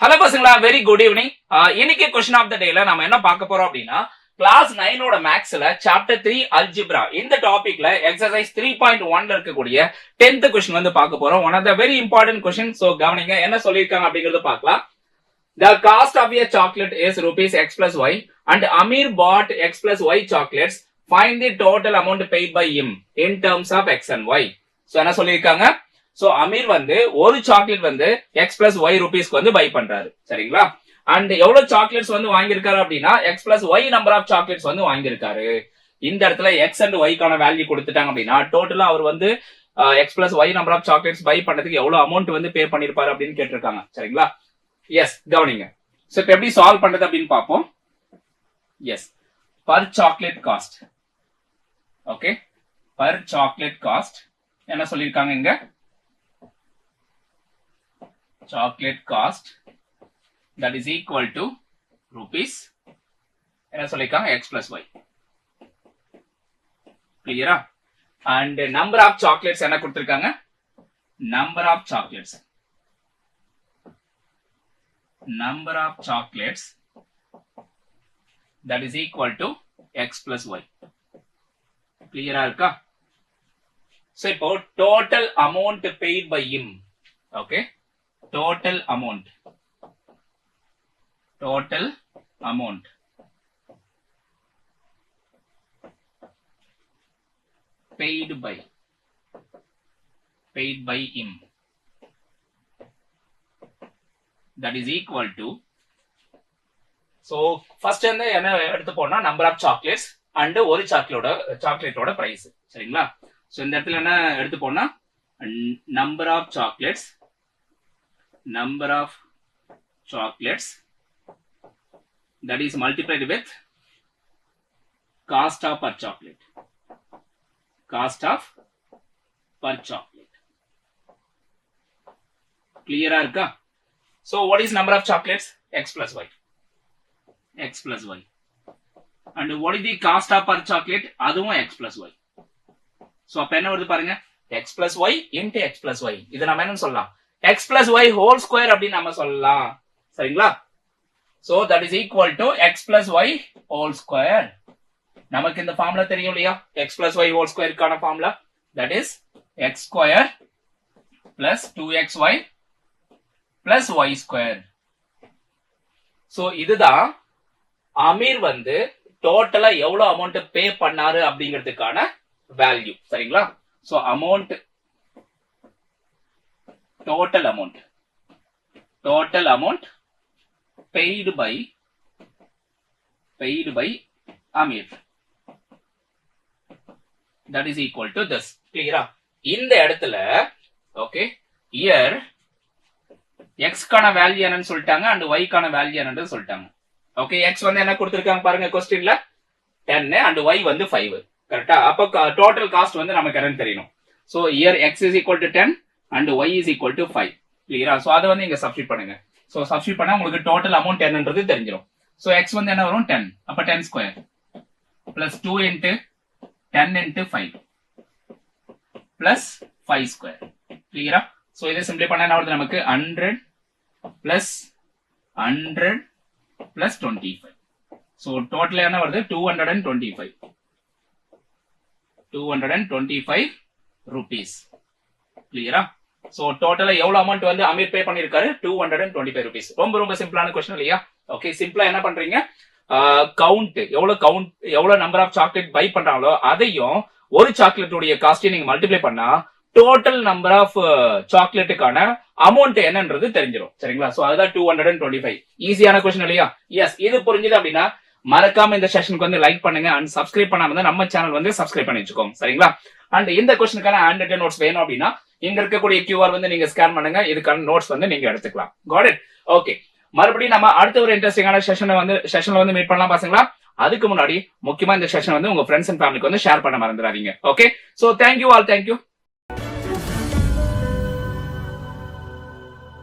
Hello பசங்களா, very good evening. இன்னைக்கு question of the டேல நம்ம என்ன பார்க்க போறோம் அப்படின்னா, கிளாஸ் 9ஓட மேக்ஸ்ல சாப்டர் 3 அல்ஜிப்ரா இந்த டாபிக்ல எக்ஸசைஸ் 3.1ல இருக்கக்கூடிய 10th கொஸ்டின் வந்து பார்க்க போறோம். One of the very important question. So கவனிங்க, என்ன சொல்லியிருக்காங்க அப்படிங்கறத பார்க்கலாம். The cost of a chocolate is rupees x plus y and Amir bought x plus y chocolates. Find the total amount paid by him in terms of x and y. So என்ன சொல்லியிருக்காங்க? So Amir வந்து ஒரு chocolate வந்து x plus y ரூபீஸ்க்கு வந்து by பண்றாரு, சரிங்களா? And எவ்வளவு chocolates வந்து வாங்கியிருக்காரு அப்படின்னா x plus y number of chocolates வந்து வாங்கியிருக்காரு. இந்த இடத்துல x அண்ட் y கான வேல்யூ கொடுத்துட்டாங்க அப்படின்னா டோட்டலா அவர் வந்து x plus y number of chocolates buy பண்றதுக்கு எவ்வளவு அமௌண்ட் வந்து பே பண்ணிருப்பாரு அப்படின்னு கேட்டிருக்காங்க, சரிங்களா? எஸ், கவனிங்க. சோ இப்ப எப்படி சால்வ் பண்றது அப்படின்னு பார்ப்போம். Yes, per chocolate cost. Okay, per chocolate cost என்ன சொல்லிருக்காங்க இங்க? Chocolate cost that is equal to rupees என்ன சொல்லிருக்காங்க? x plus y. கிளியரா? அண்ட் நம்பர் ஆஃப் சாக்லேட்ஸ் என்ன கொடுத்திருக்காங்க? Number of chocolates, number of chocolates that is equal to x plus y. கிளியரா இருக்கா? சோ இப்போ total amount paid by him. Okay, total amount paid by him, that is equal to, so first என்ன எடுத்து போனா number of chocolates and ஒரு சாக்லேட்டோட price, சரிங்களா? So இந்த இடத்துல என்ன எடுத்து போனா number of chocolates that is multiplied with cost of per chocolate. கிளியரா இருக்கா? So what is number of chocolates? X plus y. And what is the cost of per chocolate? அதுவும் x plus y. So அப்ப என்ன வருது பாருங்க, x plus y into x plus y. இத நாம என்ன சொல்லலாம்? x plus y whole square அப்படி நாம சொல்லலாம், சரிங்களா? So that is equal to x plus y whole square. நமக்கு இந்த ஃபார்முலா தெரியும் இல்லையா? x plus y whole square கான formula, that is x square plus 2xy plus y square. So இதுதான் அமீர் வந்து டோட்டலா எவ்வளவு அமௌண்ட் பே பண்ணாரு அப்படிங்கிறதுக்கான வேல்யூ, சரிங்களா? So amount, total amount paid by Amir, that is equal to this. கிளியரா? இந்த இடத்துல ஓகே, here x கான வேல்யூ என்னன்னு சொல்லிட்டாங்க அண்ட் y கான வேல்யூ என்னன்னு சொல்லிட்டாங்க. ஓகே, x வந்து என்ன கொடுத்திருக்காங்க பாருங்க क्वेश्चनல 10 அண்ட் y வந்து 5, கரெக்ட்டா? அப்ப டோட்டல் காஸ்ட் வந்து நமக்கு என்னன்னு தெரியணும். So here x is equal to 10 and y is equal to 5. கிளியரா? சோ அத வந்து இங்க சப்ஸ்டிட்யூட் பண்ணுங்க. சோ சப்ஸ்டிட்யூட் பண்ணா உங்களுக்கு டோட்டல் அமௌண்ட் என்னன்றது தெரிஞ்சிரும். சோ x வந்து என்ன வரும்? 10. அப்ப 10 square plus 2 into 10 into 5 plus 5 square. கிளியரா? சோ இதை சிம்பிளை பண்ணா என்ன வருது நமக்கு? 100 plus 25. சோ டோட்டல் என்ன வருது? 225 rupees. கிளியரா? சோ டோட்டலா எவ்வளவு அமௌண்ட் வந்து அமீர் பே பண்ணிருக்காரு? 225 rupees. ரொம்ப சிம்பிளான क्वेश्चन இல்லையா? ஓகே, சிம்பிளா என்ன பண்றீங்க? கவுண்ட் எவ்வளவு நம்பர் ஆஃப் சாக்லேட் பை பண்றாங்களோ அதையும் ஒரு சாக்லேட்டோட காஸ்ட் நீங்க மல்டிப்ளை பண்ணா டோட்டல் நம்பர் ஆஃப் சாக்லேட்டுக்கான அமௌண்ட் என்னன்றது தெரிஞ்சிடும், சரிங்களா? சோ அதுதான் 225. ஈஸியான क्वेश्चन இல்லையா? எஸ், இது புரிஞ்சது அப்படின்னா மறக்காம இந்த செஷனுக்கு வந்து லைக் பண்ணுங்க அண்ட் சப்ஸ்கிரைப் பண்ணாம இருந்தா நம்ம சேனல் வந்து சப்ஸ்கிரைப் பண்ணி வச்சுக்கோங்க, சரிங்களா? அண்ட் இந்த क्वेश्चनக்கான ஹேண்ட் ரிட்டன் நோட்ஸ் வேணும் அப்படின்னா இங்க இருக்கக்கூடிய QR வந்து நீங்க ஸ்கேன் பண்ணுங்க, இதுக்கான நோட்ஸ் வந்து நீங்க எடுத்துக்கலாம். Got it? ஓகே, மறுபடியும் நம்ம அடுத்த ஒரு இன்ட்ரெஸ்டிங்கான செஷன்ல வந்து மீட் பண்ணலாம் பசங்களா. அதுக்கு முன்னாடி முக்கியமா இந்த செஷன் வந்து உங்க ஃப்ரெண்ட்ஸ் அண்ட் ஃபேமிலிக்கு வந்து ஷேர் பண்ண மறந்துடாதீங்க. Okay, so thank you all, thank you.